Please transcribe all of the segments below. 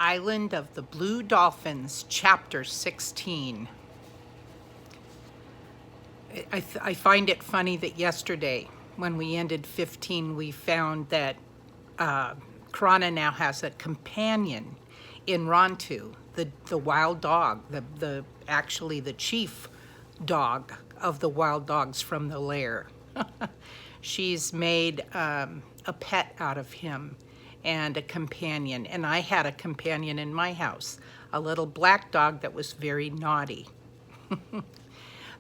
Island of the Blue Dolphins, Chapter 16. I find it funny that yesterday, when we ended 15, we found that Krana now has a companion in Rontu, the wild dog, actually the chief dog of the wild dogs from the lair. She's made a pet out of him and a companion. And I had a companion in my house, a little black dog that was very naughty.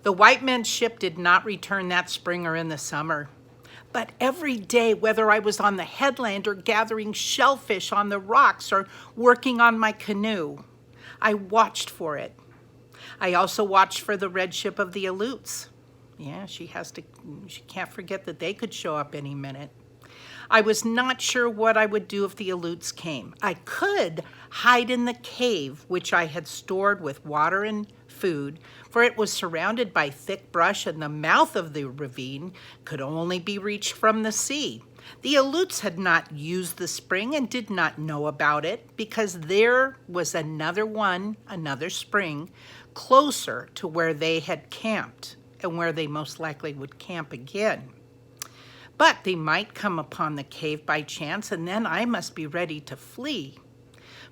The white men's ship did not return that spring or in the summer. But every day, whether I was on the headland or gathering shellfish on the rocks or working on my canoe, I watched for it. I also watched for the red ship of the Aleuts. Yeah, she can't forget that they could show up any minute. I was not sure what I would do if the Aleuts came. I could hide in the cave, which I had stored with water and food, for it was surrounded by thick brush and the mouth of the ravine could only be reached from the sea. The Aleuts had not used the spring and did not know about it because there was another spring closer to where they had camped and where they most likely would camp again. But they might come upon the cave by chance, and then I must be ready to flee.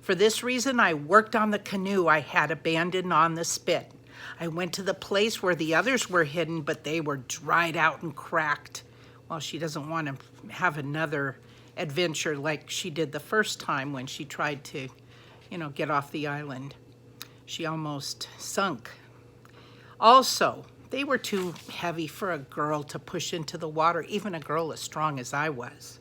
For this reason, I worked on the canoe I had abandoned on the spit. I went to the place where the others were hidden, but they were dried out and cracked. Well, she doesn't want to have another adventure like she did the first time when she tried to, get off the island. She almost sunk. Also, they were too heavy for a girl to push into the water, even a girl as strong as I was.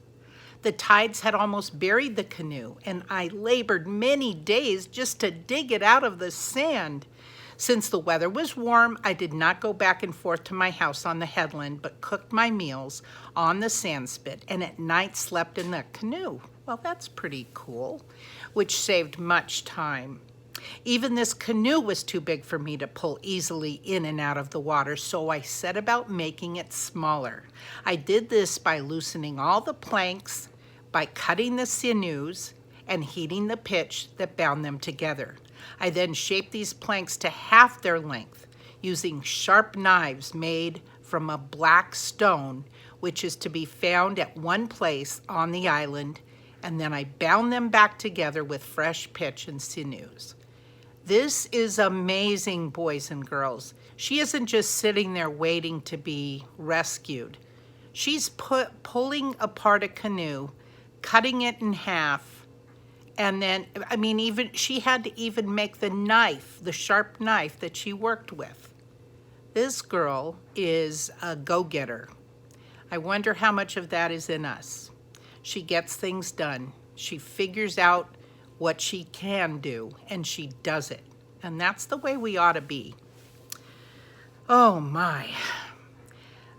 The tides had almost buried the canoe, and I labored many days just to dig it out of the sand. Since the weather was warm, I did not go back and forth to my house on the headland, but cooked my meals on the sand spit, and at night slept in the canoe. Well, that's pretty cool, which saved much time. Even this canoe was too big for me to pull easily in and out of the water, so I set about making it smaller. I did this by loosening all the planks, by cutting the sinews, and heating the pitch that bound them together. I then shaped these planks to half their length, using sharp knives made from a black stone, which is to be found at one place on the island, and then I bound them back together with fresh pitch and sinews. This is amazing, boys and girls. She isn't just sitting there waiting to be rescued. She's pulling apart a canoe, cutting it in half, and then, she had to even make the sharp knife that she worked with. This girl is a go-getter. I wonder how much of that is in us. She gets things done. She figures out what she can do, and she does it. And that's the way we ought to be. Oh my.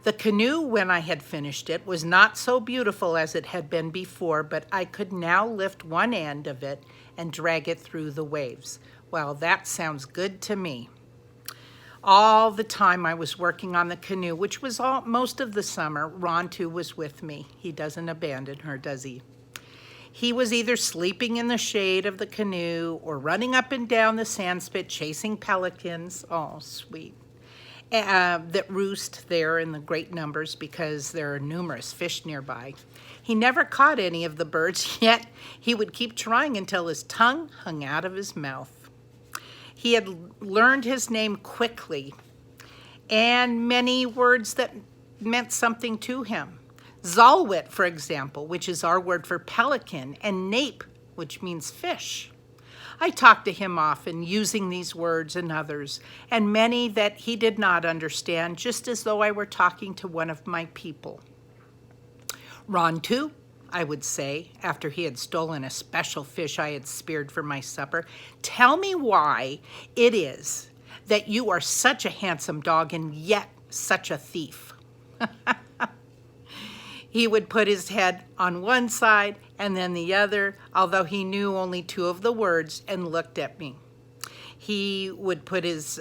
The canoe, when I had finished it, was not so beautiful as it had been before, but I could now lift one end of it and drag it through the waves. Well, that sounds good to me. All the time I was working on the canoe, which was most of the summer, Rontu was with me. He doesn't abandon her, does he? He was either sleeping in the shade of the canoe or running up and down the sandspit chasing pelicans. Oh, sweet. That roost there in the great numbers because there are numerous fish nearby. He never caught any of the birds, yet he would keep trying until his tongue hung out of his mouth. He had learned his name quickly and many words that meant something to him. Zalwit, for example, which is our word for pelican, and nape, which means fish. I talked to him often using these words and others, and many that he did not understand, just as though I were talking to one of my people. Rontu, I would say, after he had stolen a special fish I had speared for my supper, tell me why it is that you are such a handsome dog and yet such a thief. He would put his head on one side and then the other, although he knew only two of the words, and looked at me. He would put his,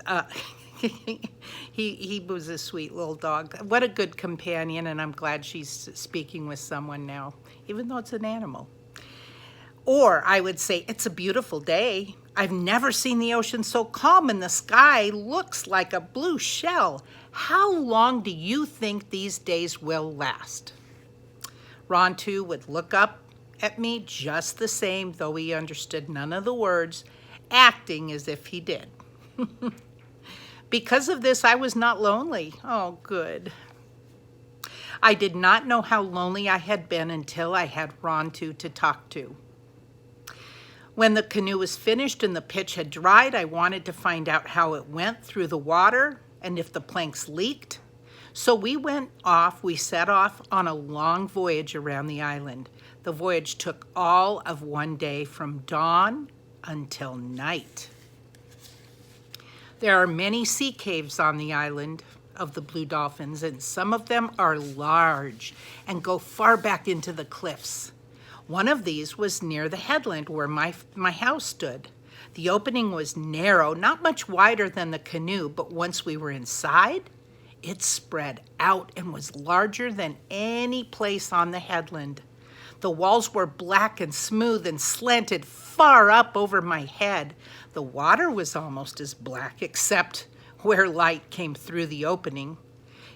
he was a sweet little dog. What a good companion, and I'm glad she's speaking with someone now, even though it's an animal. Or I would say, it's a beautiful day. I've never seen the ocean so calm and the sky looks like a blue shell. How long do you think these days will last? Ron, too, would look up at me just the same, though he understood none of the words, acting as if he did. Because of this, I was not lonely. Oh, good. I did not know how lonely I had been until I had Ron, too, to talk to. When the canoe was finished and the pitch had dried, I wanted to find out how it went through the water and if the planks leaked. So we set off on a long voyage around the island. The voyage took all of one day from dawn until night. There are many sea caves on the island of the Blue Dolphins, and some of them are large and go far back into the cliffs. One of these was near the headland where my house stood. The opening was narrow, not much wider than the canoe, but once we were inside, it spread out and was larger than any place on the headland. The walls were black and smooth and slanted far up over my head. The water was almost as black, except where light came through the opening.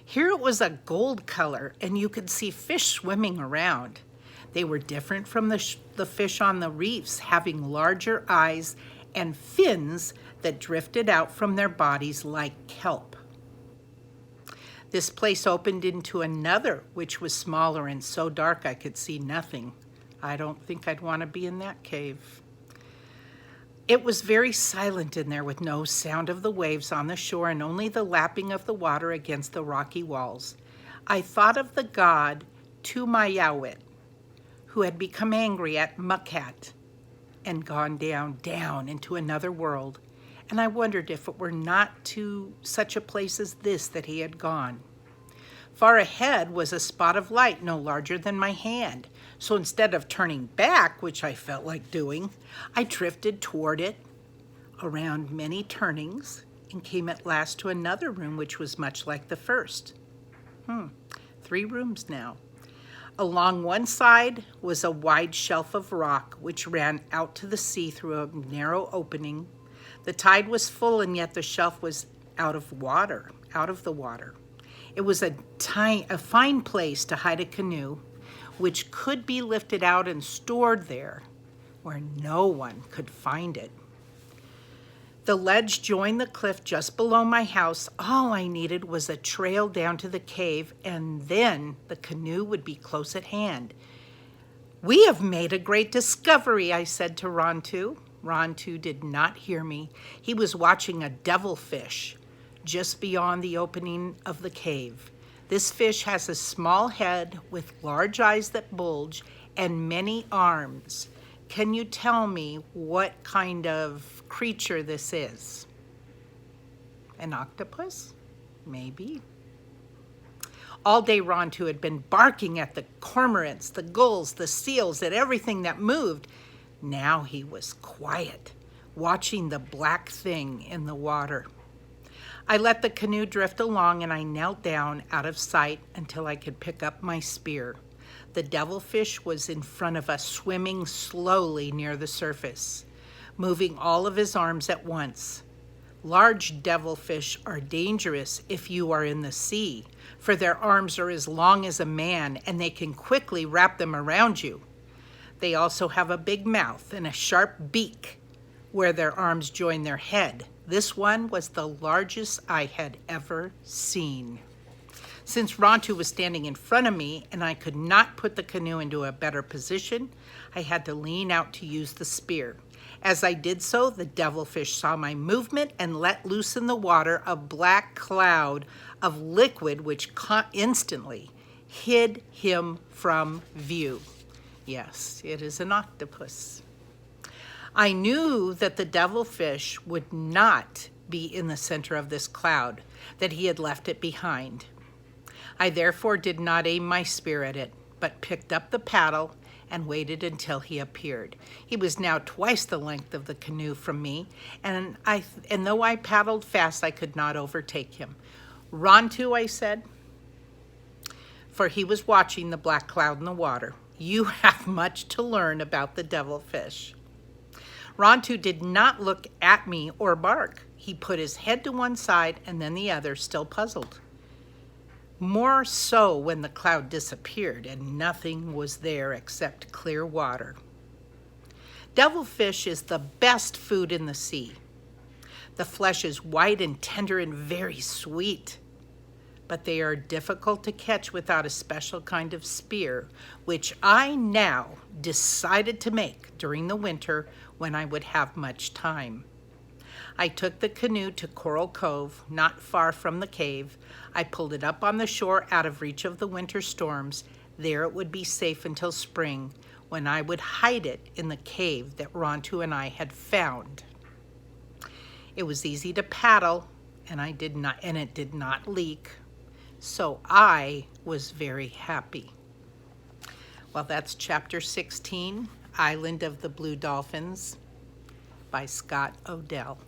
Here it was a gold color, and you could see fish swimming around. They were different from the fish on the reefs, having larger eyes and fins that drifted out from their bodies like kelp. This place opened into another, which was smaller and so dark I could see nothing. I don't think I'd want to be in that cave. It was very silent in there with no sound of the waves on the shore and only the lapping of the water against the rocky walls. I thought of the god Tumayawit, who had become angry at Mukat and gone down into another world, and I wondered if it were not to such a place as this that he had gone. Far ahead was a spot of light no larger than my hand, so instead of turning back, which I felt like doing, I drifted toward it around many turnings and came at last to another room which was much like the first. 3 rooms now. Along one side was a wide shelf of rock which ran out to the sea through a narrow opening. The tide was full and yet the shelf was out of the water. It was a fine place to hide a canoe which could be lifted out and stored there where no one could find it. The ledge joined the cliff just below my house. All I needed was a trail down to the cave, and then the canoe would be close at hand. "We have made a great discovery," I said to Ron, too. Ron, too, did not hear me. He was watching a devilfish just beyond the opening of the cave. This fish has a small head with large eyes that bulge and many arms. Can you tell me what kind of creature this is? An octopus? Maybe. All day Ron, too, had been barking at the cormorants, the gulls, the seals, at everything that moved. Now he was quiet, watching the black thing in the water. I let the canoe drift along and I knelt down out of sight until I could pick up my spear. The devilfish was in front of us, swimming slowly near the surface, moving all of his arms at once. Large devilfish are dangerous if you are in the sea, for their arms are as long as a man and they can quickly wrap them around you. They also have a big mouth and a sharp beak where their arms join their head. This one was the largest I had ever seen. Since Rontu was standing in front of me and I could not put the canoe into a better position, I had to lean out to use the spear. As I did so, the devilfish saw my movement and let loose in the water a black cloud of liquid which instantly hid him from view. Yes, it is an octopus. I knew that the devilfish would not be in the center of this cloud, that he had left it behind. I therefore did not aim my spear at it, but picked up the paddle and waited until he appeared. He was now twice the length of the canoe from me, and though I paddled fast, I could not overtake him. "Rontu," I said, for he was watching the black cloud in the water. You have much to learn about the devilfish. Rontu did not look at me or bark. He put his head to one side and then the other, still puzzled. More so when the cloud disappeared and nothing was there except clear water. Devilfish is the best food in the sea. The flesh is white and tender and very sweet, but they are difficult to catch without a special kind of spear, which I now decided to make during the winter when I would have much time. I took the canoe to Coral Cove, not far from the cave. I pulled it up on the shore out of reach of the winter storms. There it would be safe until spring, when I would hide it in the cave that Rontu and I had found. It was easy to paddle, and it did not leak, so I was very happy. Well, that's chapter 16, Island of the Blue Dolphins by Scott Odell.